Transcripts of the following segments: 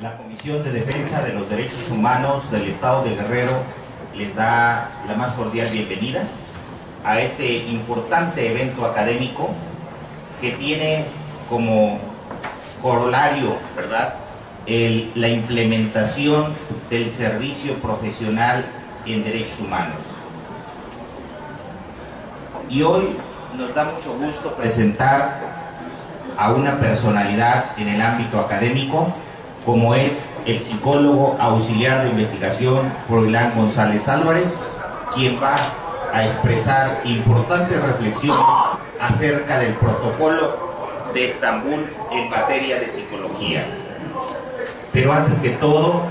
La Comisión de Defensa de los Derechos Humanos del Estado de Guerrero les da la más cordial bienvenida a este importante evento académico que tiene como corolario, ¿verdad?, la implementación del servicio profesional en derechos humanos. Y hoy nos da mucho gusto presentar a una personalidad en el ámbito académico, como es el psicólogo auxiliar de investigación Froilán González Álvarez, quien va a expresar importantes reflexiones acerca del protocolo de Estambul en materia de psicología. Pero antes que todo,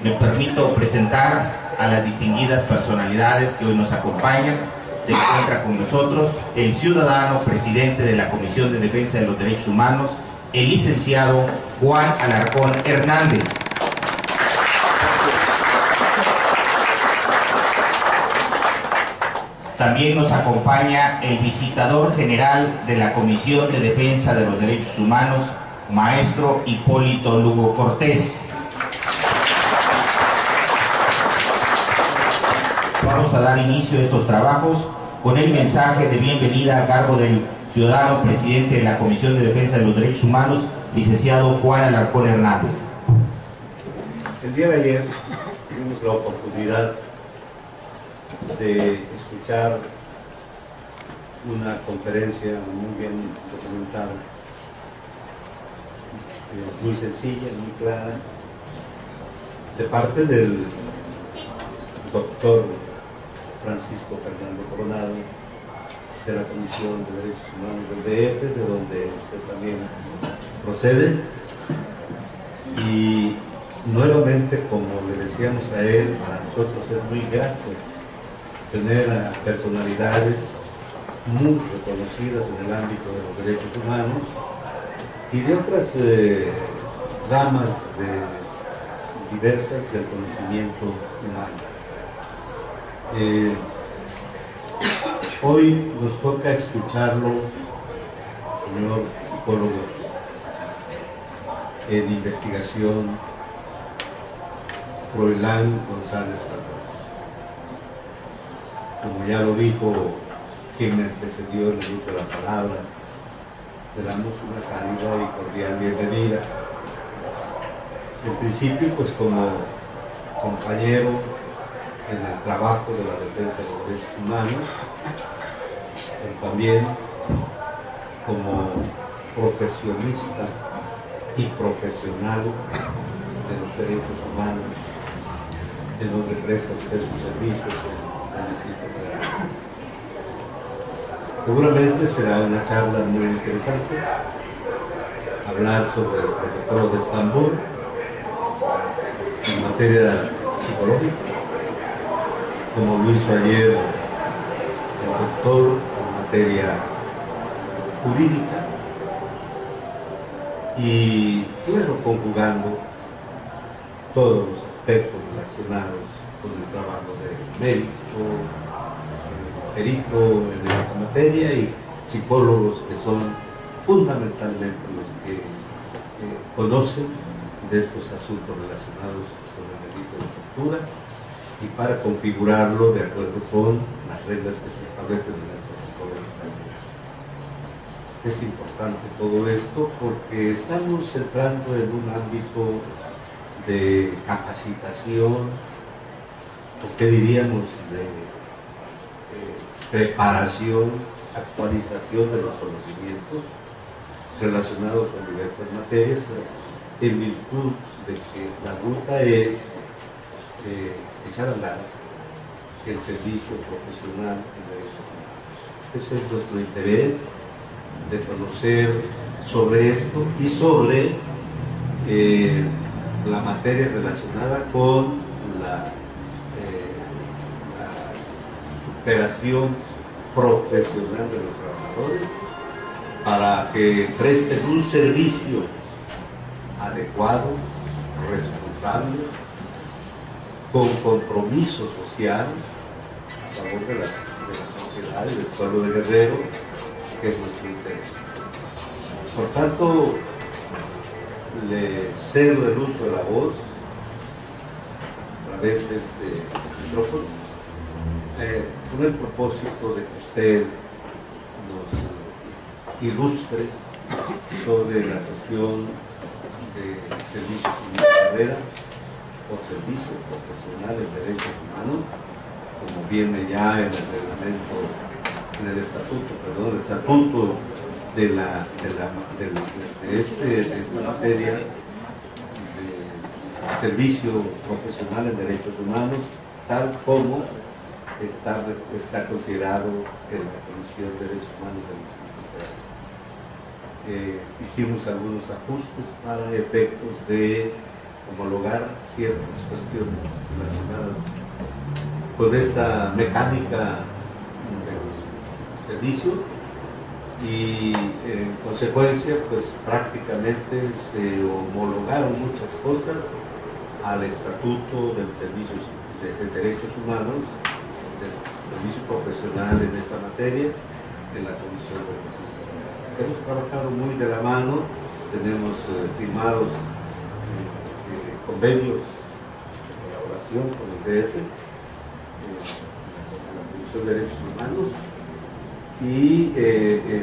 me permito presentar a las distinguidas personalidades que hoy nos acompañan. Se encuentra con nosotros el ciudadano presidente de la Comisión de Defensa de los Derechos Humanos, el licenciado Juan Alarcón Hernández. También nos acompaña el visitador general de la Comisión de Defensa de los Derechos Humanos, maestro Hipólito Lugo Cortés. Vamos a dar inicio a estos trabajos con el mensaje de bienvenida a cargo del ciudadano presidente de la Comisión de Defensa de los Derechos Humanos, licenciado Juan Alarcón Hernández. El día de ayer tuvimos la oportunidad de escuchar una conferencia muy bien documentada, muy sencilla, muy clara, de parte del doctor Francisco Fernando Coronado, de la Comisión de Derechos Humanos del DF, de donde usted también procede. Y nuevamente, como le decíamos a él, para nosotros es muy grato tener a personalidades muy reconocidas en el ámbito de los derechos humanos y de otras ramas diversas del conocimiento humano. Hoy nos toca escucharlo, señor psicólogo en investigación, Froilán González Álvarez. Como ya lo dijo quien me antecedió en el uso de la palabra, le damos una cálida y cordial bienvenida. En principio, pues como compañero en el trabajo de la defensa de los derechos humanos, pero también como profesionista y profesional de los derechos humanos, en donde presta usted sus servicios en el Distrito Federal. Seguramente será una charla muy interesante, hablar sobre el protocolo de Estambul en materia psicológica, como lo hizo ayer el doctor en materia jurídica, y claro, conjugando todos los aspectos relacionados con el trabajo del médico, perito en esta materia, y psicólogos que son fundamentalmente los que conocen de estos asuntos relacionados con el delito de tortura, y para configurarlo de acuerdo con las reglas que se establecen en el protocolo de Estambul. Es importante todo esto porque estamos entrando en un ámbito de capacitación, o qué diríamos, de preparación, actualización de los conocimientos relacionados con diversas materias, en virtud de que la ruta es echar a andar el servicio profesional en derechos humanos. Ese es nuestro interés, de conocer sobre esto y sobre la materia relacionada con la superación profesional de los trabajadores para que presten un servicio adecuado, responsable, con compromiso social a favor de la sociedad y del pueblo de Guerrero, que es nuestro interés. Por tanto, le cedo el uso de la voz a través de este micrófono, con el propósito de que usted nos ilustre sobre la cuestión de servicio civil de carrera o servicio profesional en derechos humanos, como viene ya en el reglamento, en el estatuto de esta materia de servicio profesional en derechos humanos, tal como está considerado en la Comisión de Derechos Humanos del Distrito Federal. Hicimos algunos ajustes para efectos de homologar ciertas cuestiones relacionadas con esta mecánica del servicio y en consecuencia pues prácticamente se homologaron muchas cosas al estatuto del servicio de derechos humanos, del servicio profesional en esta materia en la Comisión de Distrito. Hemos trabajado muy de la mano, tenemos firmados convenios de colaboración con el DF, la Comisión de Derechos Humanos, y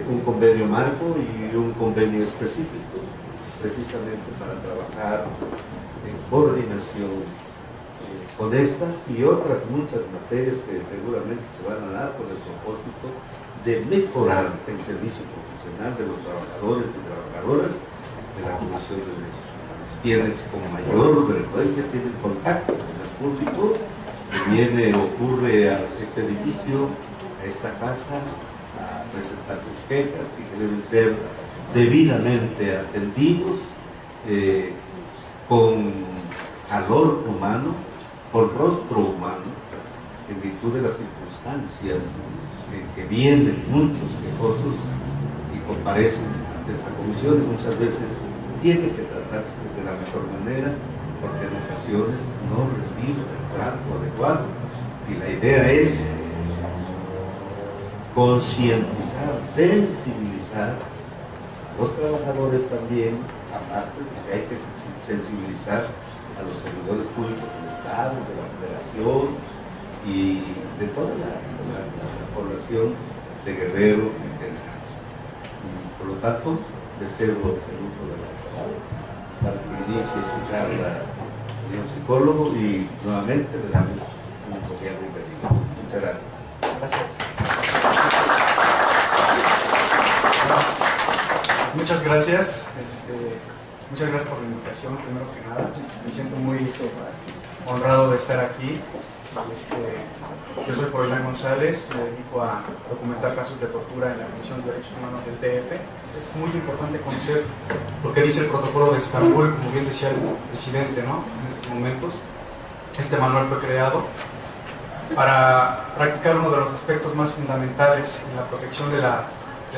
un convenio marco y un convenio específico, precisamente para trabajar en coordinación con esta y otras muchas materias que seguramente se van a dar con el propósito de mejorar el servicio profesional de los trabajadores y trabajadoras de la Comisión de Derechos Humanos. Quienes con mayor frecuencia tienen contacto con el público que ocurre a este edificio, a esta casa, a presentar sus quejas y que deben ser debidamente atendidos con calor humano, con rostro humano, en virtud de las circunstancias en que vienen muchos quejosos y comparecen ante esta comisión, y muchas veces tiene que tratarse de la mejor manera porque en ocasiones no reciben el trato adecuado, y la idea es concientizar, sensibilizar a los trabajadores también, aparte de que hay que sensibilizar a los servidores públicos del Estado, de la Federación y de toda la población de Guerrero en general. Y por lo tanto, deseo el uso de la palabra para que inicie a escuchar al señor psicólogo, y nuevamente le damos un cordial bienvenido. Muchas gracias. Gracias. Muchas gracias. Muchas gracias por la invitación, primero que nada. Me siento muy honrado de estar aquí. Yo soy Froilán González, me dedico a documentar casos de tortura en la Comisión de Derechos Humanos del DF. Es muy importante conocer lo que dice el protocolo de Estambul, como bien decía el presidente, ¿no? En estos momentos. Este manual fue creado para practicar uno de los aspectos más fundamentales en la protección de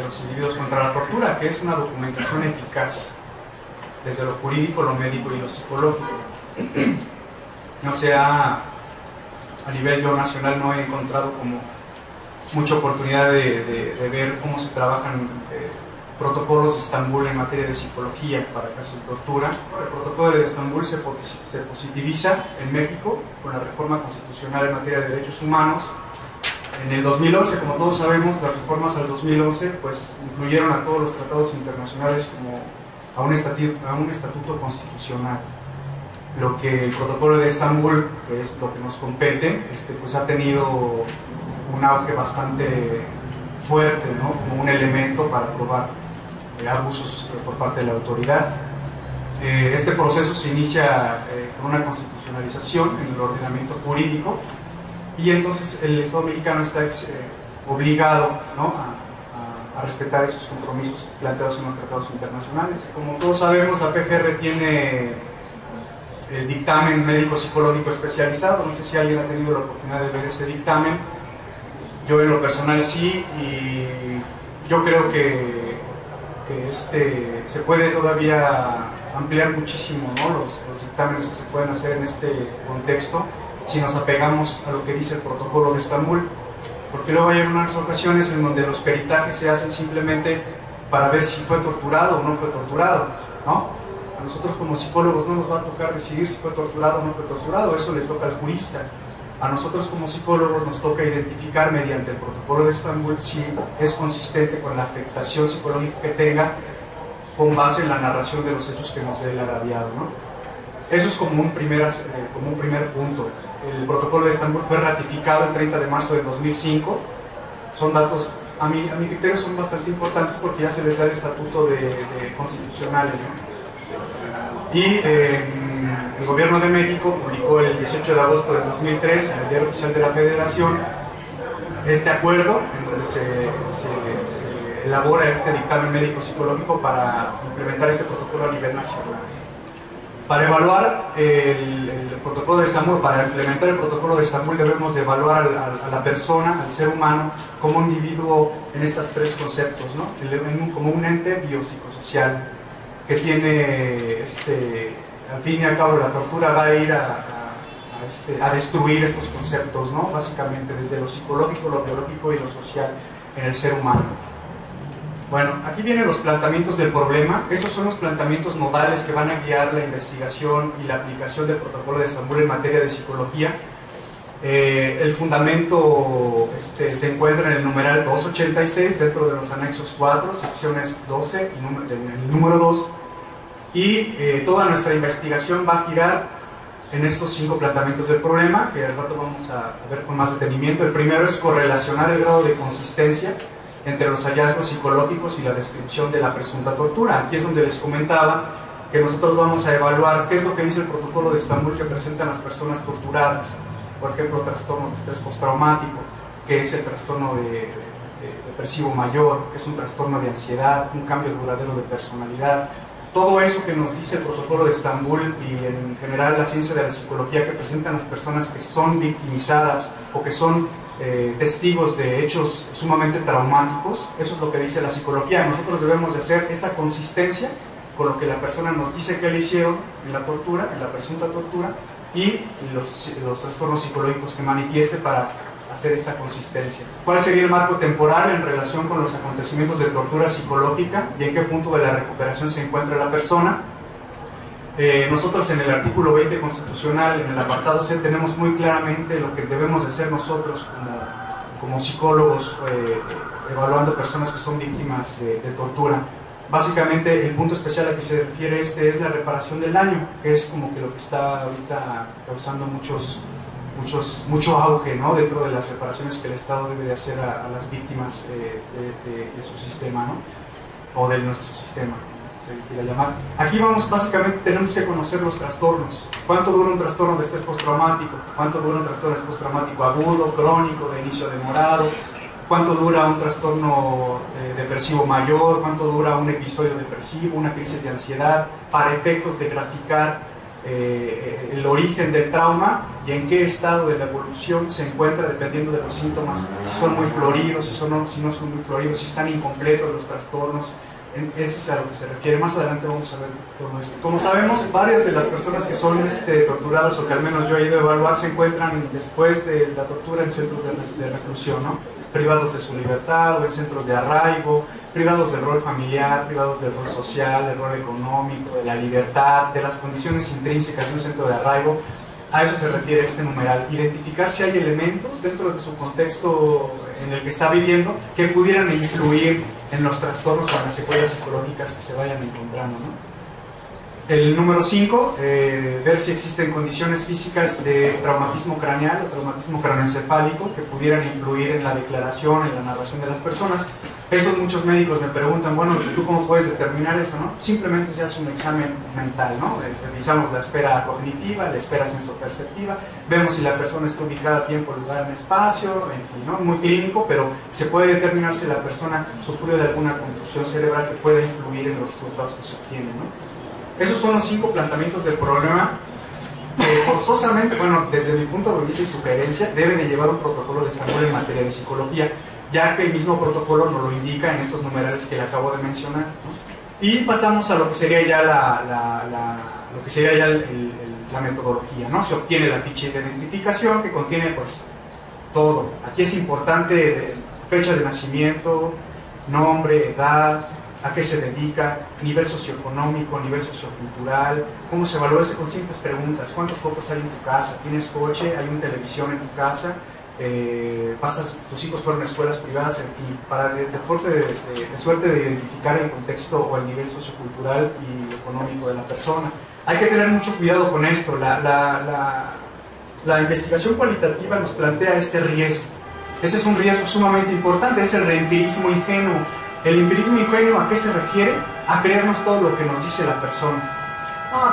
los individuos contra la tortura, que es una documentación eficaz desde lo jurídico, lo médico y lo psicológico. No se ha, a nivel nacional, no he encontrado como mucha oportunidad de ver cómo se trabajan protocolos de Estambul en materia de psicología para casos de tortura. El protocolo de Estambul se positiviza en México con la reforma constitucional en materia de derechos humanos. En el 2011, como todos sabemos, las reformas al 2011 pues incluyeron a todos los tratados internacionales como a un estatuto constitucional. Lo que el protocolo de Estambul, que es lo que nos compete, pues ha tenido un auge bastante fuerte, ¿no? Como un elemento para probar abusos por parte de la autoridad. Este proceso se inicia con una constitucionalización en el ordenamiento jurídico, y entonces el Estado mexicano está obligado, ¿no? a respetar esos compromisos planteados en los tratados internacionales. Como todos sabemos, la PGR tiene el dictamen médico-psicológico especializado. No sé si alguien ha tenido la oportunidad de ver ese dictamen. Yo en lo personal sí, y yo creo que se puede todavía ampliar muchísimo, ¿no? los dictámenes que se pueden hacer en este contexto si nos apegamos a lo que dice el protocolo de Estambul, porque luego hay unas ocasiones en donde los peritajes se hacen simplemente para ver si fue torturado o no fue torturado, ¿no? nosotros como psicólogos no nos va a tocar decidir si fue torturado o no fue torturado, eso le toca al jurista. A nosotros como psicólogos nos toca identificar mediante el protocolo de Estambul si es consistente con la afectación psicológica que tenga con base en la narración de los hechos que nos dé el agraviado, ¿no? Eso es como un primer punto. El protocolo de Estambul fue ratificado el 30 de marzo de 2005. Son datos, a mi criterio, son bastante importantes porque ya se les da el estatuto de constitucionales, ¿no? Y el Gobierno de México publicó el 18 de agosto de 2003 en el Diario Oficial de la Federación este acuerdo en donde se elabora este dictamen médico-psicológico para implementar este protocolo a nivel nacional. Para evaluar el protocolo de Estambul, para implementar el protocolo de Estambul debemos de evaluar a la persona, al ser humano, como un individuo en estos tres conceptos, ¿no? Como un ente biopsicosocial que tiene, al fin y al cabo, la tortura va a ir a destruir estos conceptos, ¿no? Básicamente desde lo psicológico, lo biológico y lo social en el ser humano. Bueno, aquí vienen los planteamientos del problema. Estos son los planteamientos nodales que van a guiar la investigación y la aplicación del protocolo de Estambul en materia de psicología. El fundamento se encuentra en el numeral 286 dentro de los anexos 4, secciones 12 y el número 2. Y toda nuestra investigación va a girar en estos 5 planteamientos del problema, que al rato vamos a ver con más detenimiento. El primero es correlacionar el grado de consistencia entre los hallazgos psicológicos y la descripción de la presunta tortura. Aquí es donde les comentaba que nosotros vamos a evaluar qué es lo que dice el protocolo de Estambul que presentan las personas torturadas. Por ejemplo, trastorno de estrés postraumático, que es el trastorno depresivo mayor, que es un trastorno de ansiedad, un cambio duradero de personalidad. Todo eso que nos dice el protocolo de Estambul y en general la ciencia de la psicología que presentan las personas que son victimizadas o que son testigos de hechos sumamente traumáticos, eso es lo que dice la psicología. Nosotros debemos de hacer esa consistencia con lo que la persona nos dice que le hicieron en la tortura, en la presunta tortura, y los trastornos psicológicos que manifieste para hacer esta consistencia. ¿Cuál sería el marco temporal en relación con los acontecimientos de tortura psicológica y en qué punto de la recuperación se encuentra la persona? Nosotros en el artículo 20 constitucional, en el apartado C, tenemos muy claramente lo que debemos hacer nosotros como psicólogos evaluando personas que son víctimas de tortura. Básicamente el punto especial a que se refiere es la reparación del daño, que es como que lo que está ahorita causando mucho auge, ¿no? Dentro de las reparaciones que el Estado debe de hacer a las víctimas de su sistema, ¿no? O de nuestro sistema, se le quiera llamar. Aquí básicamente tenemos que conocer los trastornos. ¿Cuánto dura un trastorno de estrés postraumático? ¿Cuánto dura un trastorno de estrés postraumático agudo, crónico, de inicio demorado? ¿Cuánto dura un trastorno depresivo mayor? ¿Cuánto dura un episodio depresivo, una crisis de ansiedad? Para efectos de graficar el origen del trauma y en qué estado de la evolución se encuentra dependiendo de los síntomas, si son muy floridos, si no son muy floridos, si están incompletos los trastornos. Ese es a lo que se refiere. Más adelante vamos a ver todo esto. Como sabemos, varias de las personas que son torturadas, o que al menos yo he ido a evaluar, se encuentran después de la tortura en centros de reclusión, ¿no? Privados de su libertad, o en centros de arraigo, privados del rol familiar, privados del rol social, del rol económico, de la libertad, de las condiciones intrínsecas de un centro de arraigo. A eso se refiere este numeral. Identificar si hay elementos dentro de su contexto en el que está viviendo que pudieran influir en los trastornos o en las secuelas psicológicas que se vayan encontrando, ¿no? El número 5, ver si existen condiciones físicas de traumatismo craneal o traumatismo craneoencefálico que pudieran influir en la declaración, en la narración de las personas. Eso muchos médicos me preguntan, bueno, ¿tú cómo puedes determinar eso, no? Simplemente se hace un examen mental, ¿no? Revisamos la esfera cognitiva, la esfera sensoperceptiva, vemos si la persona está ubicada tiempo, lugar, en espacio, en fin, ¿no? Muy clínico, pero se puede determinar si la persona sufrió de alguna contusión cerebral que pueda influir en los resultados que se obtienen, ¿no? Esos son los 5 planteamientos del problema que forzosamente, bueno, desde mi punto de vista y sugerencia, debe de llevar un protocolo de Estambul en materia de psicología, ya que el mismo protocolo nos lo indica en estos numerales que le acabo de mencionar, ¿no? Y pasamos a lo que sería ya la metodología, ¿no? Se obtiene la ficha de identificación que contiene pues todo. Aquí es importante fecha de nacimiento, nombre, edad, a qué se dedica, nivel socioeconómico, nivel sociocultural, cómo se valora, con simples preguntas. ¿Cuántos focos hay en tu casa? ¿Tienes coche? ¿Hay una televisión en tu casa? ¿Tus hijos fueron a escuelas privadas? En fin, para de suerte de identificar el contexto o el nivel sociocultural y económico de la persona. Hay que tener mucho cuidado con esto. La investigación cualitativa nos plantea este riesgo. Ese es un riesgo sumamente importante, es el reempirismo ingenuo. ¿El empirismo ingenuo a qué se refiere? A creernos todo lo que nos dice la persona.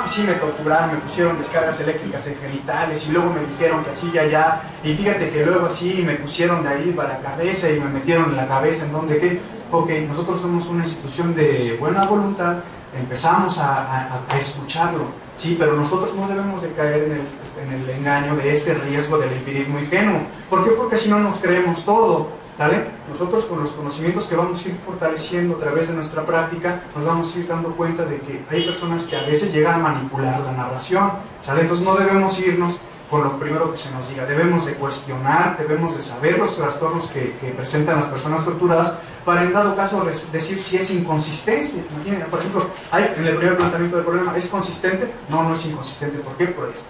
Que sí me torturaron, me pusieron descargas eléctricas en genitales y luego me dijeron que así y allá, y fíjate que luego así me pusieron de ahí para la cabeza y me metieron en la cabeza en donde qué. Ok, nosotros somos una institución de buena voluntad, empezamos a escucharlo, sí, pero nosotros no debemos de caer en el engaño de este riesgo del empirismo ingenuo. ¿Por qué? Porque si no nos creemos todo. ¿Sale? Nosotros con los conocimientos que vamos a ir fortaleciendo a través de nuestra práctica, nos vamos a ir dando cuenta de que hay personas que a veces llegan a manipular la narración, ¿sale? Entonces no debemos irnos con lo primero que se nos diga, debemos de cuestionar, debemos de saber los trastornos que presentan las personas torturadas para en dado caso decir si es inconsistente. Imagínense, por ejemplo, en el primer planteamiento del problema, ¿es consistente? No, no es inconsistente. ¿Por qué? Por esto.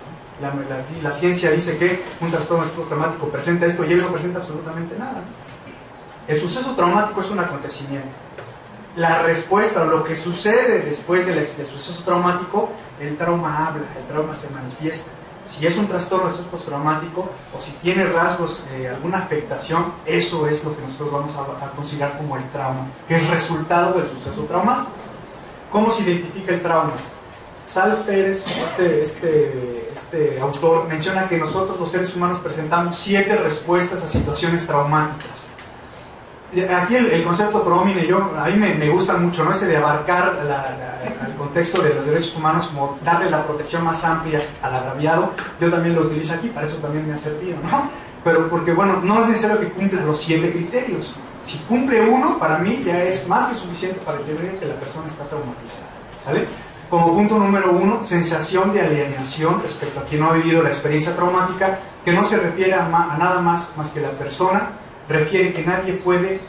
La ciencia dice que un trastorno postraumático presenta esto y él no presenta absolutamente nada, ¿no? El suceso traumático es un acontecimiento. La respuesta, lo que sucede después del suceso traumático, el trauma habla, el trauma se manifiesta. Si es un trastorno de estrés postraumático o si tiene rasgos, alguna afectación, eso es lo que nosotros vamos a considerar como el trauma, que es resultado del suceso traumático. ¿Cómo se identifica el trauma? Sales Pérez, este autor, menciona que nosotros los seres humanos presentamos 7 respuestas a situaciones traumáticas. Aquí el concepto promine, a mí me gusta mucho, ¿no? Ese de abarcar el contexto de los derechos humanos, como darle la protección más amplia al agraviado. Yo también lo utilizo aquí, para eso también me ha servido, ¿no? Pero porque, bueno, no es necesario que cumpla los 7 criterios. Si cumple uno, para mí ya es más que suficiente para entender que la persona está traumatizada, ¿sale? Como punto número 1, sensación de alienación respecto a quien no ha vivido la experiencia traumática, que no se refiere a nada más que la persona refiere que nadie puede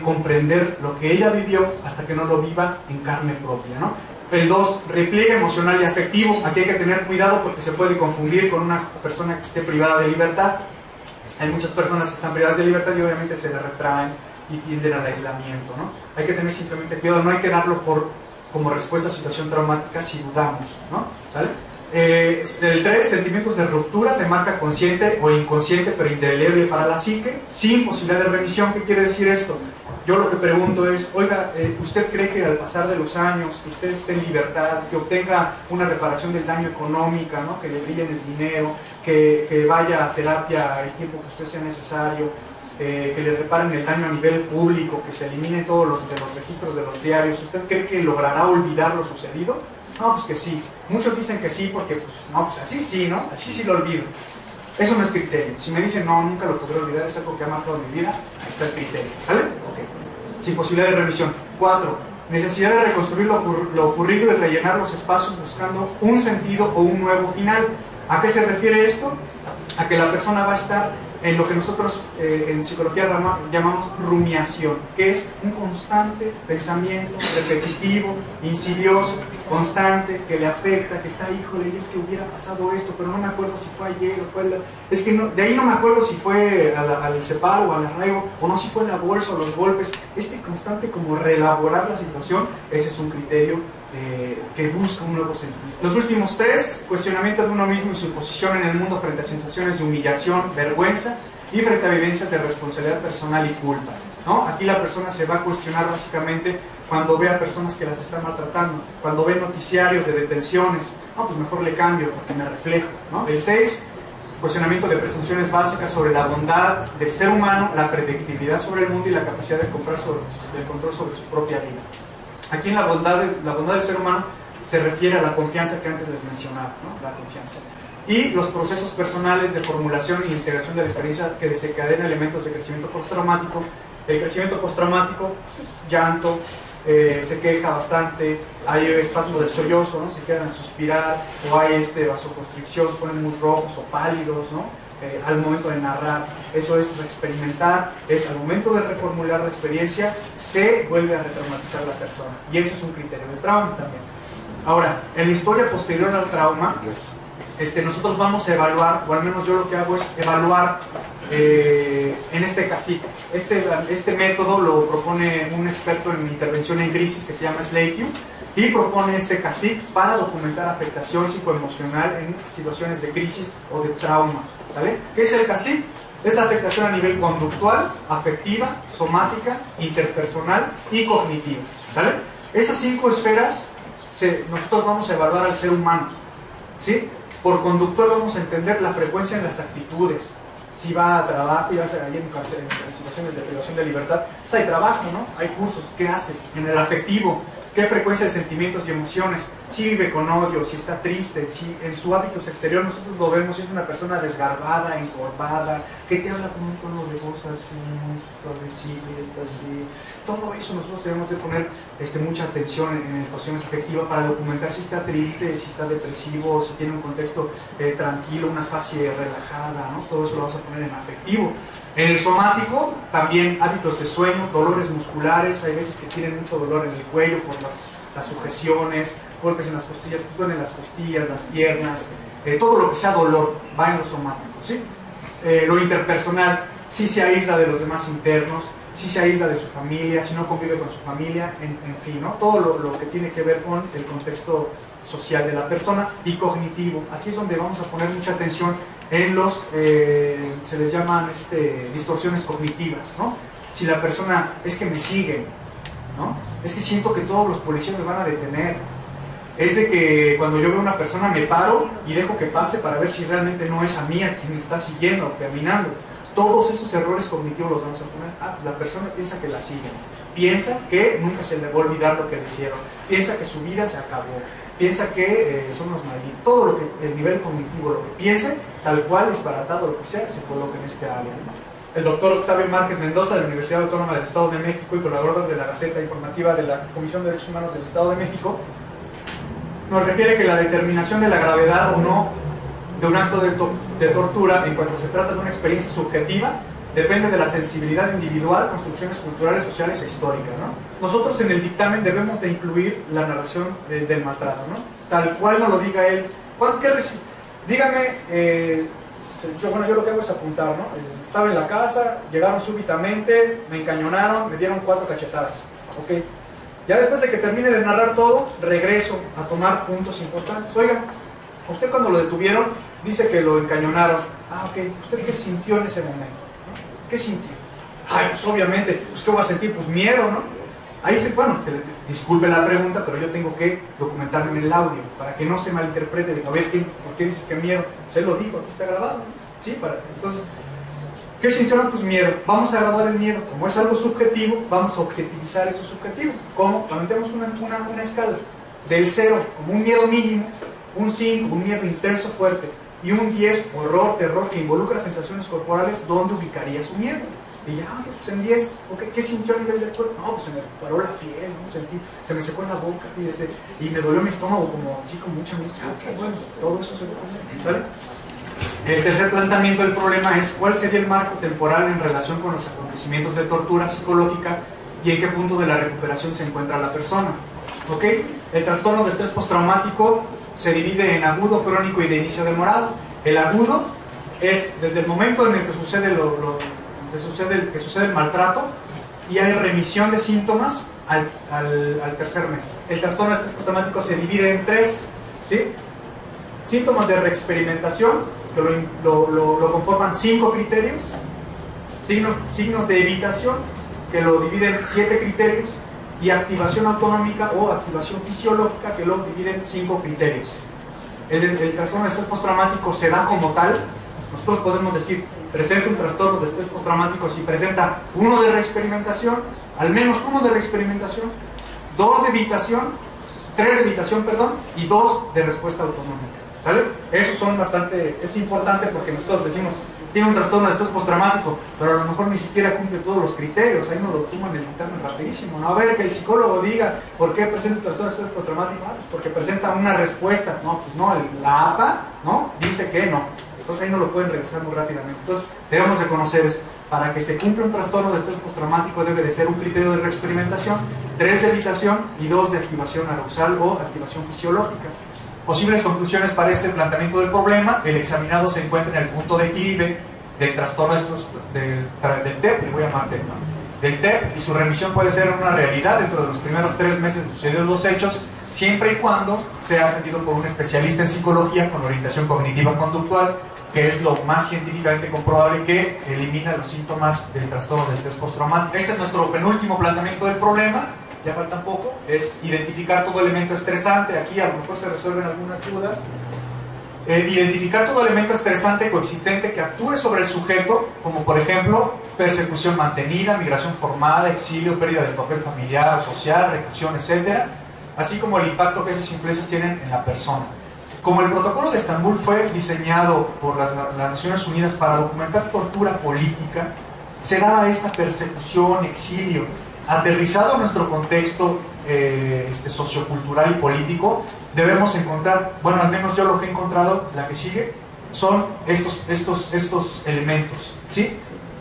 comprender lo que ella vivió hasta que no lo viva en carne propia, ¿no? El 2, repliegue emocional y afectivo. Aquí hay que tener cuidado porque se puede confundir con una persona que esté privada de libertad. Hay muchas personas que están privadas de libertad y obviamente se le retraen y tienden al aislamiento, ¿no? Hay que tener simplemente cuidado, no hay que darlo como respuesta a situación traumática si dudamos, ¿no? ¿Sale? El 3, sentimientos de ruptura de marca consciente o inconsciente pero indeleble para la psique, sin posibilidad de remisión. ¿Qué quiere decir esto? Yo lo que pregunto es, oiga, ¿usted cree que al pasar de los años, que usted esté en libertad, que obtenga una reparación del daño económica, ¿no? Que le brillen el dinero, que vaya a terapia el tiempo que usted sea necesario, que le reparen el daño a nivel público, que se eliminen todos los registros de los diarios, ¿usted cree que logrará olvidar lo sucedido? No, pues que sí. Muchos dicen que sí porque, pues, no, pues así sí, ¿no? Así sí lo olvido. Eso no es criterio. Si me dicen, no, nunca lo podré olvidar, es algo que ha marcado mi vida, ahí está el criterio, ¿sale? Ok. Sin posibilidad de revisión. 4, necesidad de reconstruir lo ocurrido y rellenar los espacios buscando un sentido o un nuevo final. ¿A qué se refiere esto? A que la persona va a estar en lo que nosotros en psicología llamamos rumiación, que es un constante pensamiento repetitivo, insidioso, constante, que le afecta, que está, híjole, y es que hubiera pasado esto, pero no me acuerdo si fue ayer o fue es que no, de ahí no me acuerdo si fue al CEPAL o al arraigo, o no si fue la bolsa o los golpes. Este constante como reelaborar la situación, ese es un criterio que busca un nuevo sentido. Los últimos 3, cuestionamiento de uno mismo y su posición en el mundo frente a sensaciones de humillación, vergüenza y frente a vivencias de responsabilidad personal y culpa, ¿no? Aquí la persona se va a cuestionar básicamente cuando ve a personas que las están maltratando, cuando ve noticiarios de detenciones, no, pues mejor le cambio porque me reflejo, ¿no? El 6, cuestionamiento de presunciones básicas sobre la bondad del ser humano, la predictibilidad sobre el mundo y la capacidad del control sobre su propia vida. Aquí en la bondad del ser humano se refiere a la confianza que antes les mencionaba, ¿no? La confianza. Y los procesos personales de formulación e integración de la experiencia que desencadena elementos de crecimiento postraumático. El crecimiento postraumático, pues, es llanto, se queja bastante, hay espasmo del sollozo, ¿no? Se quedan a suspirar, o hay vasoconstricción, se ponen muy rojos o pálidos, ¿no? al momento de narrar, eso es reexperimentar, es al momento de reformular la experiencia, se vuelve a retraumatizar la persona, y ese es un criterio de trauma también. Ahora, en la historia posterior al trauma, nosotros vamos a evaluar, o al menos yo lo que hago es evaluar en este cacique. Este método lo propone un experto en intervención en crisis que se llama Slakew, y propone este cacique para documentar afectación psicoemocional en situaciones de crisis o de trauma. ¿Sale? ¿Qué es el cacique? Es la afectación a nivel conductual, afectiva, somática, interpersonal y cognitiva. ¿Sale? Esas 5 esferas nosotros vamos a evaluar al ser humano. ¿Sí? Por conductual vamos a entender la frecuencia en las actitudes. Si va a trabajo, ya sea ahí en situaciones de privación de libertad, pues hay trabajo, ¿no? Hay cursos. ¿Qué hace? En el afectivo, ¿qué frecuencia de sentimientos y emociones? Si vive con odio, si está triste, si en su hábitos exterior nosotros lo vemos, si es una persona desgarbada, encorvada, que te habla con un tono de voz así, muy suavecito y está así. Todo eso nosotros debemos de poner mucha atención en cuestiones afectivas para documentar si está triste, si está depresivo, si tiene un contexto tranquilo, una fase relajada, ¿no? Todo eso lo vamos a poner en afectivo. En el somático, también hábitos de sueño, dolores musculares, hay veces que tienen mucho dolor en el cuello por las sujeciones, golpes en las costillas, pues duelen las costillas, las piernas, todo lo que sea dolor va en lo somático, ¿sí? Lo interpersonal, si se aísla de los demás internos, si se aísla de su familia, si no convive con su familia, en fin, ¿no? Todo lo que tiene que ver con el contexto social de la persona. Y cognitivo, aquí es donde vamos a poner mucha atención en los, se les llaman distorsiones cognitivas, ¿no? Si la persona, es que me siguen, ¿no? Es que siento que todos los policías me van a detener, es de que cuando yo veo a una persona me paro y dejo que pase para ver si realmente no es a mí a quien me está siguiendo o caminando. Todos esos errores cognitivos los vamos a poner. La persona piensa que la siguen, piensa que nunca se le va a olvidar lo que le hicieron, piensa que su vida se acabó, piensa que son unos malditos. Todo lo que el nivel cognitivo, lo que piense, tal cual, disparatado, lo que sea, se coloca en este área, ¿no? El doctor Octavio Márquez Mendoza, de la Universidad Autónoma del Estado de México y colaborador de la Gaceta Informativa de la Comisión de Derechos Humanos del Estado de México, nos refiere que la determinación de la gravedad o no de un acto de tortura, en cuanto se trata de una experiencia subjetiva, depende de la sensibilidad individual, construcciones culturales, sociales e históricas, ¿no? Nosotros en el dictamen debemos de incluir la narración del maltrato, ¿no? Tal cual nos lo diga él. Dígame, yo lo que hago es apuntar, ¿no? Estaba en la casa, llegaron súbitamente, me encañonaron, me dieron 4 cachetadas, ¿ok? Ya después de que termine de narrar todo, regreso a tomar puntos importantes. Oiga, usted cuando lo detuvieron, dice que lo encañonaron. Ah, ok, ¿usted qué sintió en ese momento? ¿No? ¿Qué sintió? Ay, pues obviamente, pues ¿qué voy a sentir? Pues miedo, ¿no? Ahí disculpe la pregunta, pero yo tengo que documentarme en el audio, para que no se malinterprete de, a ver, ¿por qué dices que miedo? Pues él lo dijo, aquí está grabado, ¿no? ¿Sí? Entonces, ¿qué sintió? Pues miedo. Vamos a graduar el miedo. Como es algo subjetivo, vamos a objetivizar eso subjetivo. ¿Cómo? Planteamos una escala del 0, como un miedo mínimo, un 5, un miedo intenso, fuerte, y un 10, horror, terror, que involucra sensaciones corporales. ¿Dónde ubicaría su miedo? Y ya, pues en 10, okay, ¿qué sintió a nivel del cuerpo? No, pues se me paró la piel, ¿no? Se me secó la boca y me dolió mi estómago como así, con mucha angustia. Ok, bueno, todo eso se lo pone, ¿sale? El tercer planteamiento del problema es cuál sería el marco temporal en relación con los acontecimientos de tortura psicológica y en qué punto de la recuperación se encuentra la persona. ¿Ok? El trastorno de estrés postraumático se divide en agudo, crónico y de inicio demorado. El agudo es desde el momento en el que sucede el maltrato y hay remisión de síntomas al tercer mes. El trastorno de estrés postraumático se divide en 3, ¿sí? Síntomas de reexperimentación, que lo conforman 5 criterios. Signos de evitación, que lo dividen en 7 criterios. Y activación autonómica o activación fisiológica, que lo dividen en 5 criterios. El trastorno de estrés postraumático se da como tal. Nosotros podemos decir, presenta un trastorno de estrés postraumático si presenta 1 de reexperimentación, al menos 1 de reexperimentación, 2 de evitación, 3 de evitación, perdón, y 2 de respuesta autonómica. ¿Sale? Esos son es importante porque nosotros decimos, tiene un trastorno de estrés postraumático, pero a lo mejor ni siquiera cumple todos los criterios, ahí nos lo toman el dictamen rapidísimo, ¿no? A ver, que el psicólogo diga, ¿por qué presenta un trastorno de estrés postraumático? Ah, pues porque presenta una respuesta. No, pues no, la APA, ¿no? Dice que no. Entonces ahí no lo pueden revisar muy rápidamente. Entonces debemos de conocer eso. Para que se cumpla un trastorno de estrés postraumático debe de ser un criterio de reexperimentación, 3 de evitación y 2 de activación arousal o activación fisiológica. Posibles conclusiones para este planteamiento del problema: el examinado se encuentra en el punto de equilibrio del trastorno del TEP, le voy a llamar TEP, ¿no? Del TEP, y su remisión puede ser una realidad dentro de los primeros 3 meses de sucedidos los hechos, siempre y cuando sea atendido por un especialista en psicología con orientación cognitiva conductual, que es lo más científicamente comprobable que elimina los síntomas del trastorno de estrés postraumático. Ese es nuestro penúltimo planteamiento del problema, ya falta poco, es identificar todo elemento estresante. Aquí a lo mejor se resuelven algunas dudas. Identificar todo elemento estresante coexistente que actúe sobre el sujeto, como por ejemplo persecución mantenida, migración formada, exilio, pérdida del papel familiar o social, reclusión, etc., así como el impacto que esas influencias tienen en la persona. Como el protocolo de Estambul fue diseñado por las Naciones Unidas para documentar tortura política, se daba esta persecución, exilio, aterrizado a nuestro contexto sociocultural y político. Debemos encontrar, bueno, al menos yo lo que he encontrado, la que sigue, son estos elementos, ¿sí?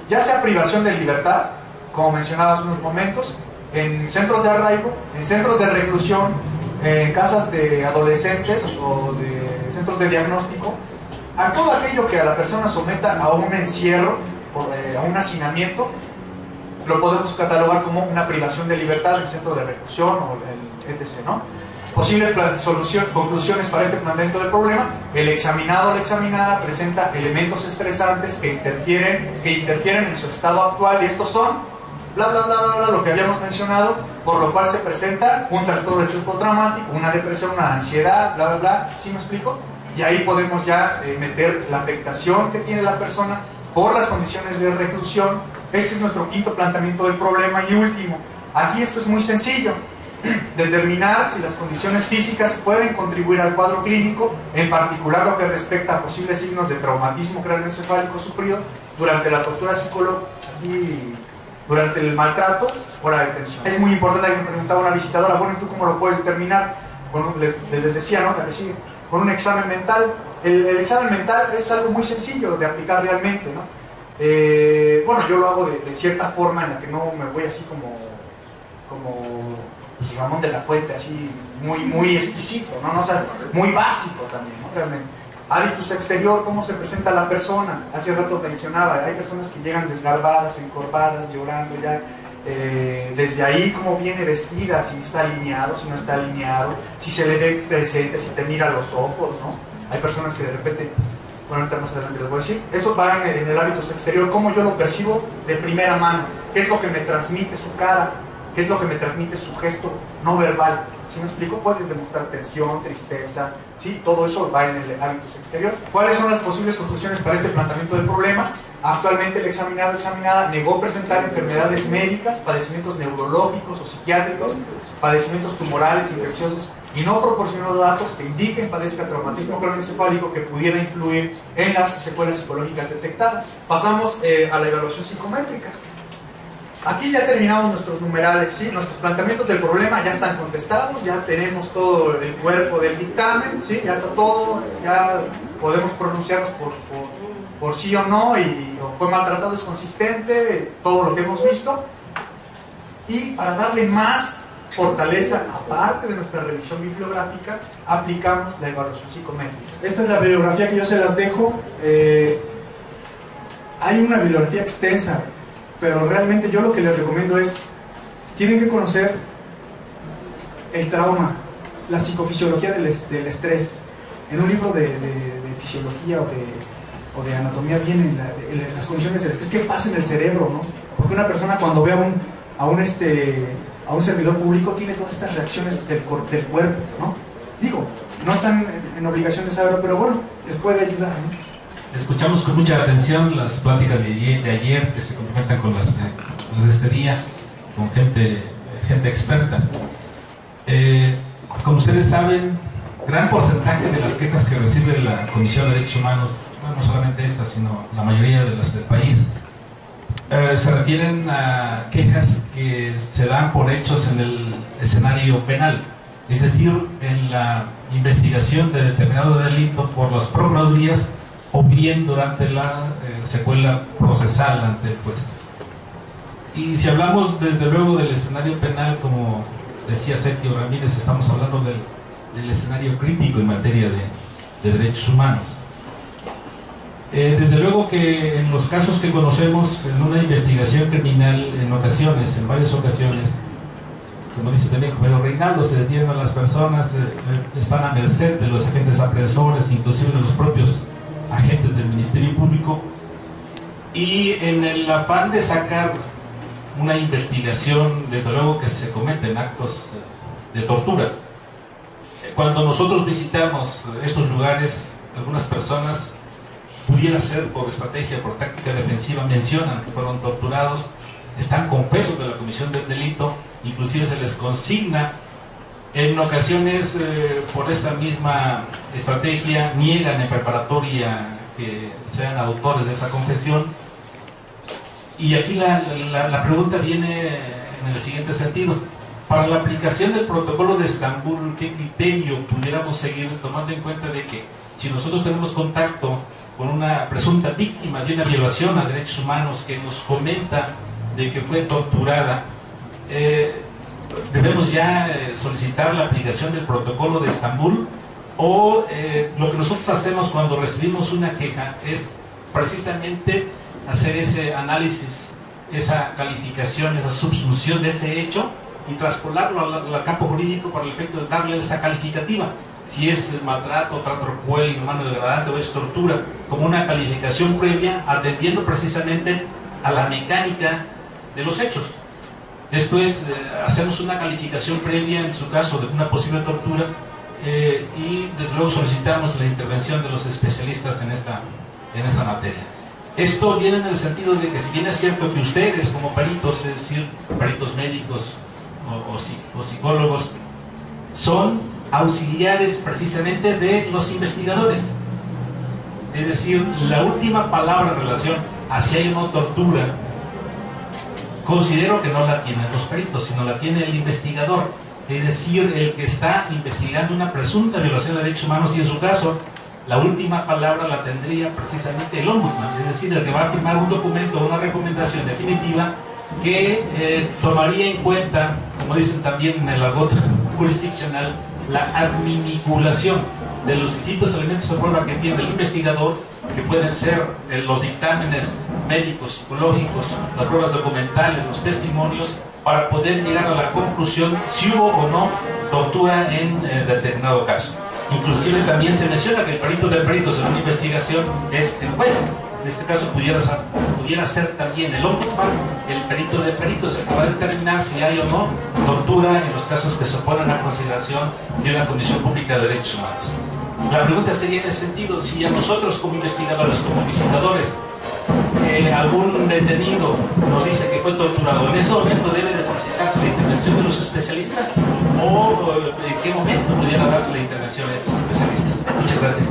Ya sea privación de libertad, como mencionaba hace unos momentos, en centros de arraigo, en centros de reclusión, en casas de adolescentes o de centros de diagnóstico, a todo aquello que a la persona someta a un encierro, a un hacinamiento, lo podemos catalogar como una privación de libertad en el centro de reclusión o el etc., ¿no? Posibles conclusiones para este planteamiento del problema: el examinado o la examinada presenta elementos estresantes que interfieren en su estado actual, y estos son bla bla bla bla, lo que habíamos mencionado, por lo cual se presenta un trastorno de estrés postraumático, una depresión, una ansiedad, bla bla bla. ¿Sí me explico? Y ahí podemos ya meter la afectación que tiene la persona por las condiciones de reclusión. Este es nuestro quinto planteamiento del problema. Y último, aquí esto es muy sencillo: determinar si las condiciones físicas pueden contribuir al cuadro clínico, en particular lo que respecta a posibles signos de traumatismo craneoencefálico sufrido durante la tortura psicológica, durante el maltrato o la detención. Es muy importante, que me preguntaba una visitadora: bueno, ¿y tú cómo lo puedes determinar? Les decía, ¿no?, con un examen mental. El examen mental es algo muy sencillo de aplicar realmente, ¿no? Bueno, yo lo hago de cierta forma en la que no me voy así como pues, Ramón de la Fuente, así muy exquisito, ¿no? O sea, muy básico también, ¿no? Realmente. Hábitus exterior, cómo se presenta la persona. Hace rato mencionaba, hay personas que llegan desgarbadas, encorvadas, llorando ya. Desde ahí, cómo viene vestida, si está alineado, si no está alineado, si se le ve presente, si te mira a los ojos, ¿no? Hay personas que de repente, bueno, ahorita más adelante les voy a decir, eso va en el hábitus exterior, cómo yo lo percibo de primera mano, qué es lo que me transmite su cara, qué es lo que me transmite su gesto no verbal. ¿Sí me explico? Puedes demostrar tensión, tristeza, ¿sí? Todo eso va en el hábitus exterior. ¿Cuáles son las posibles conclusiones para este planteamiento del problema? Actualmente el examinado o examinada negó presentar enfermedades médicas, padecimientos neurológicos o psiquiátricos, padecimientos tumorales, infecciosos, y no proporcionó datos que indiquen padezca traumatismo craneoencefálico que pudiera influir en las secuelas psicológicas detectadas. Pasamos a la evaluación psicométrica. Aquí ya terminamos nuestros numerales, ¿sí? Nuestros planteamientos del problema ya están contestados, ya tenemos todo el cuerpo del dictamen, ¿sí? Ya está todo, ya podemos pronunciarnos por sí o no, y o fue maltratado, es consistente, todo lo que hemos visto. Y para darle más fortaleza, aparte de nuestra revisión bibliográfica, aplicamos la evaluación psicométrica. Esta es la bibliografía que yo se las dejo. Hay una bibliografía extensa, pero realmente yo lo que les recomiendo es, tienen que conocer el trauma, la psicofisiología del estrés. En un libro de fisiología o de anatomía vienen las condiciones del estrés, qué pasa en el cerebro, ¿no? Porque una persona cuando ve a un servidor público tiene todas estas reacciones del cuerpo, ¿no? Digo, no están en obligación de saberlo, pero bueno, les puede ayudar, ¿no? Escuchamos con mucha atención las pláticas de ayer que se complementan con las de este día, con gente experta. Como ustedes saben, gran porcentaje de las quejas que recibe la Comisión de Derechos Humanos, no solamente esta, sino la mayoría de las del país, se refieren a quejas que se dan por hechos en el escenario penal, es decir, en la investigación de determinado delito por las procuradurías o bien durante la secuela procesal ante el juez. Y si hablamos desde luego del escenario penal, como decía Sergio Ramírez, estamos hablando del escenario crítico en materia de derechos humanos. Desde luego que en los casos que conocemos, en una investigación criminal, en varias ocasiones, como dice también Pedro Reinaldo, se detienen a las personas, están a merced de los agentes apresores, inclusive de los propios agentes del Ministerio Público, y en el afán de sacar una investigación, desde luego que se cometen actos de tortura. Cuando nosotros visitamos estos lugares, algunas personas, pudiera ser por estrategia, por táctica defensiva, mencionan que fueron torturados, están confesos de la comisión del delito, inclusive se les consigna, en ocasiones por esta misma estrategia niegan en preparatoria que sean autores de esa confesión. Y aquí la pregunta viene en el siguiente sentido: para la aplicación del protocolo de Estambul, ¿qué criterio pudiéramos seguir, tomando en cuenta de que si nosotros tenemos contacto con una presunta víctima de una violación a derechos humanos que nos comenta de que fue torturada, debemos ya solicitar la aplicación del protocolo de Estambul? O lo que nosotros hacemos cuando recibimos una queja es precisamente hacer ese análisis, esa calificación, esa subsunción de ese hecho y traspolarlo al campo jurídico para el efecto de darle esa calificativa, si es maltrato, trato cruel, inhumano, degradante o es tortura, como una calificación previa, atendiendo precisamente a la mecánica de los hechos. Esto es, hacemos una calificación previa en su caso de una posible tortura, y desde luego solicitamos la intervención de los especialistas en esta materia. Esto viene en el sentido de que, si bien es cierto que ustedes como peritos, es decir, peritos médicos o psicólogos, son auxiliares precisamente de los investigadores, es decir, la última palabra en relación a si hay o no tortura, considero que no la tienen los peritos, sino la tiene el investigador, es decir, el que está investigando una presunta violación de derechos humanos, y en su caso la última palabra la tendría precisamente el ombudsman, es decir, el que va a firmar un documento o una recomendación definitiva que tomaría en cuenta, como dicen también en el argot jurisdiccional, la adminibulación de los distintos elementos de prueba que tiene el investigador, que pueden ser los dictámenes médicos, psicológicos, las pruebas documentales, los testimonios, para poder llegar a la conclusión si hubo o no tortura en determinado caso. Inclusive también se menciona que el perito de peritos en una investigación es el juez. En este caso pudiera ser también el ombudsman, el perito de peritos, que va a determinar si hay o no tortura en los casos que se ponen a consideración de una Comisión Pública de Derechos Humanos. La pregunta sería en ese sentido: si a nosotros como investigadores, como visitadores, algún detenido nos dice que fue torturado, ¿en ese momento debe de solicitarse la intervención de los especialistas, o en qué momento pudiera darse la intervención de los especialistas? Muchas gracias.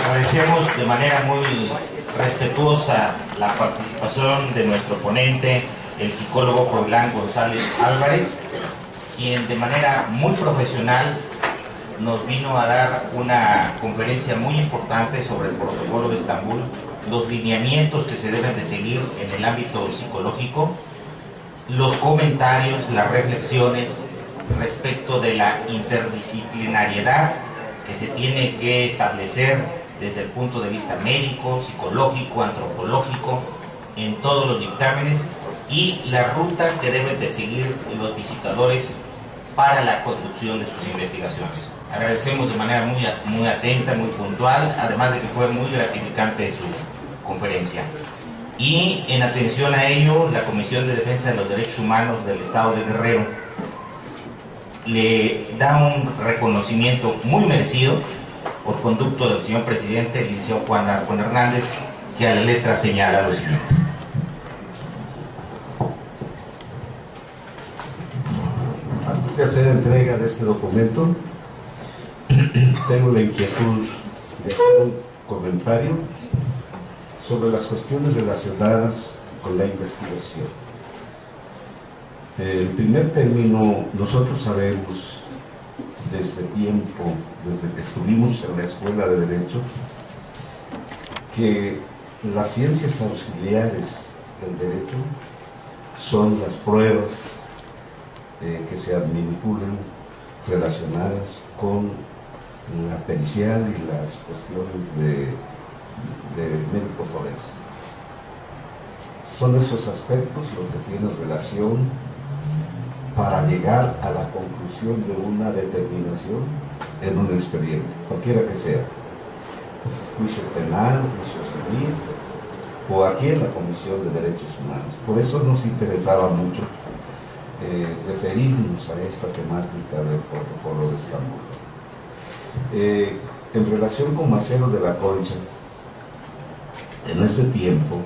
Agradecemos de manera muy respetuosa la participación de nuestro ponente, el psicólogo Froilán González Álvarez, quien de manera muy profesional nos vino a dar una conferencia muy importante sobre el protocolo de Estambul, los lineamientos que se deben de seguir en el ámbito psicológico, los comentarios, las reflexiones respecto de la interdisciplinariedad que se tiene que establecer desde el punto de vista médico, psicológico, antropológico, en todos los dictámenes, y la ruta que deben de seguir los visitadores para la conducción de sus investigaciones. Agradecemos de manera muy atenta, muy puntual, además de que fue muy gratificante su conferencia. Y en atención a ello, la Comisión de Defensa de los Derechos Humanos del Estado de Guerrero le da un reconocimiento muy merecido por conducto del señor presidente, el licenciado Juan Arjona Hernández, que a la letra señala lo siguiente. Antes de hacer entrega de este documento, tengo la inquietud de hacer un comentario sobre las cuestiones relacionadas con la investigación. En primer término, nosotros sabemos desde tiempo, desde que estuvimos en la Escuela de Derecho, que las ciencias auxiliares del derecho son las pruebas que se manipulan relacionadas con la pericial y las cuestiones de médico forense. Son esos aspectos los que tienen relación para llegar a la conclusión de una determinación en un expediente, cualquiera que sea, juicio penal, juicio civil, o aquí en la Comisión de Derechos Humanos. Por eso nos interesaba mucho referirnos a esta temática del Protocolo de Estambul. En relación con Macero de la Concha, en ese tiempo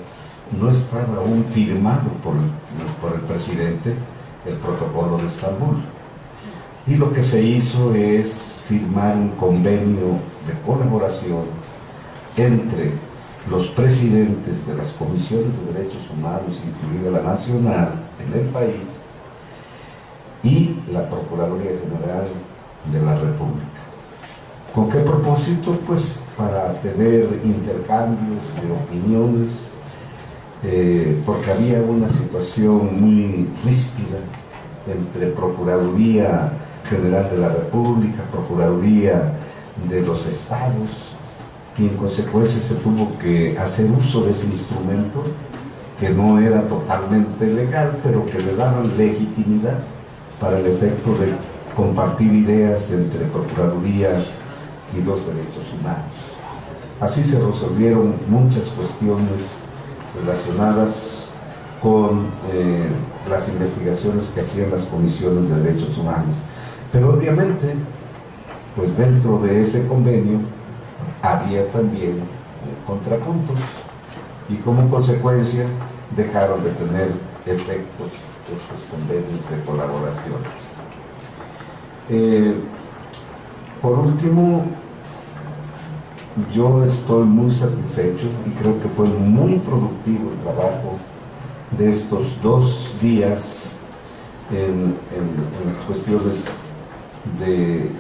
no estaba aún firmado por el presidente el Protocolo de Estambul, y lo que se hizo es firmar un convenio de colaboración entre los presidentes de las comisiones de derechos humanos, incluida la nacional en el país, y la Procuraduría General de la República. ¿Con qué propósito? Pues para tener intercambios de opiniones, porque había una situación muy ríspida entre Procuraduría General de la República, Procuraduría de los Estados, y en consecuencia se tuvo que hacer uso de ese instrumento que no era totalmente legal, pero que le daban legitimidad para el efecto de compartir ideas entre Procuraduría y los derechos humanos. Así se resolvieron muchas cuestiones relacionadas con las investigaciones que hacían las comisiones de derechos humanos. Pero obviamente, pues dentro de ese convenio había también contrapuntos, y como consecuencia dejaron de tener efectos estos convenios de colaboración. Por último, yo estoy muy satisfecho y creo que fue muy productivo el trabajo de estos 2 días en las cuestiones de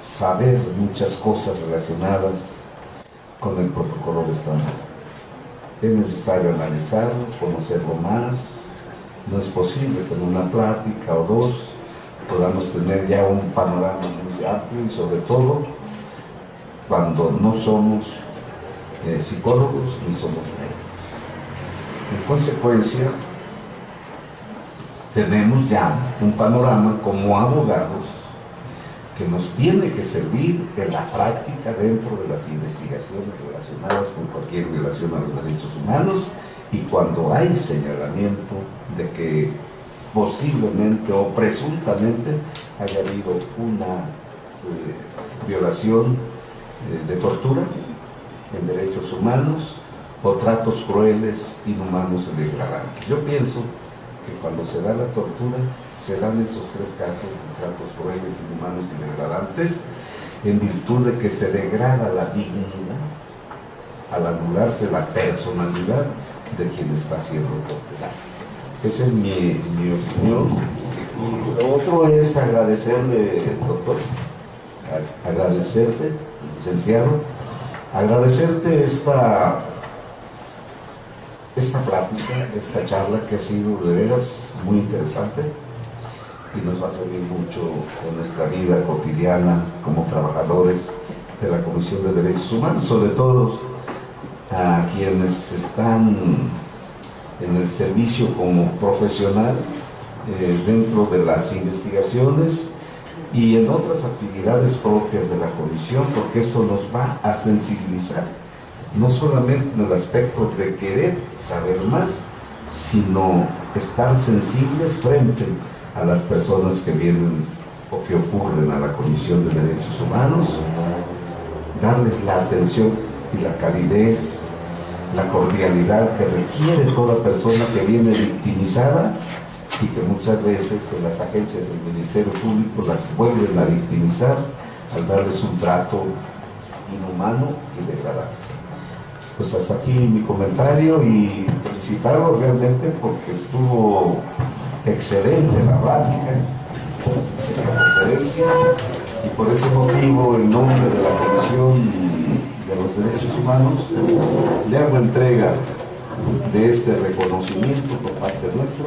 saber muchas cosas relacionadas con el Protocolo de Estambul. Es necesario analizarlo, conocerlo más. No es posible que en una plática o 2 podamos tener ya un panorama muy amplio, y sobre todo cuando no somos psicólogos ni somos médicos. En consecuencia, tenemos ya un panorama como abogados que nos tiene que servir en la práctica dentro de las investigaciones relacionadas con cualquier violación a los derechos humanos, y cuando hay señalamiento de que posiblemente o presuntamente haya habido una violación de tortura en derechos humanos o tratos crueles, inhumanos y degradantes. Yo pienso que cuando se da la tortura, se dan esos 3 casos de tratos crueles, inhumanos y degradantes, en virtud de que se degrada la dignidad al anularse la personalidad de quien está siendo torturado. Esa es mi opinión. Y lo otro es agradecerle, doctor, agradecerte, licenciado, agradecerte esta plática, esta charla que ha sido de veras muy interesante y nos va a servir mucho en nuestra vida cotidiana como trabajadores de la Comisión de Derechos Humanos, sobre todo a quienes están en el servicio como profesional dentro de las investigaciones y en otras actividades propias de la comisión, porque eso nos va a sensibilizar, no solamente en el aspecto de querer saber más, sino estar sensibles frente a las personas que vienen o que ocurren a la Comisión de Derechos Humanos, darles la atención y la calidez, la cordialidad que requiere toda persona que viene victimizada y que muchas veces en las agencias del Ministerio Público las vuelven a victimizar al darles un trato inhumano y degradante. Pues hasta aquí mi comentario y felicitarlo realmente porque estuvo excelente la plática, esta conferencia. y por ese motivo, en nombre de la Comisión de los Derechos Humanos, le hago entrega de este reconocimiento por parte nuestra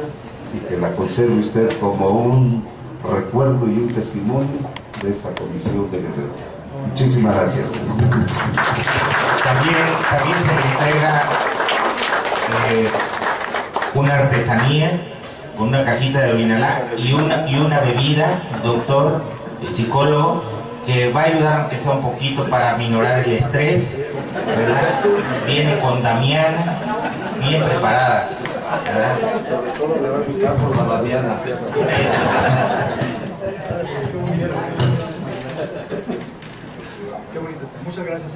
y que la conserve usted como un recuerdo y un testimonio de esta Comisión de Guerrero. Muchísimas gracias. También se le entrega una artesanía con una cajita de orinalá y una bebida, doctor, psicólogo, que va a ayudar aunque sea un poquito para minorar el estrés, ¿verdad? Viene con Damiana, bien preparada, ¿verdad? Sobre todo le va a gustar por la Damiana. Qué bonito está. Muchas gracias.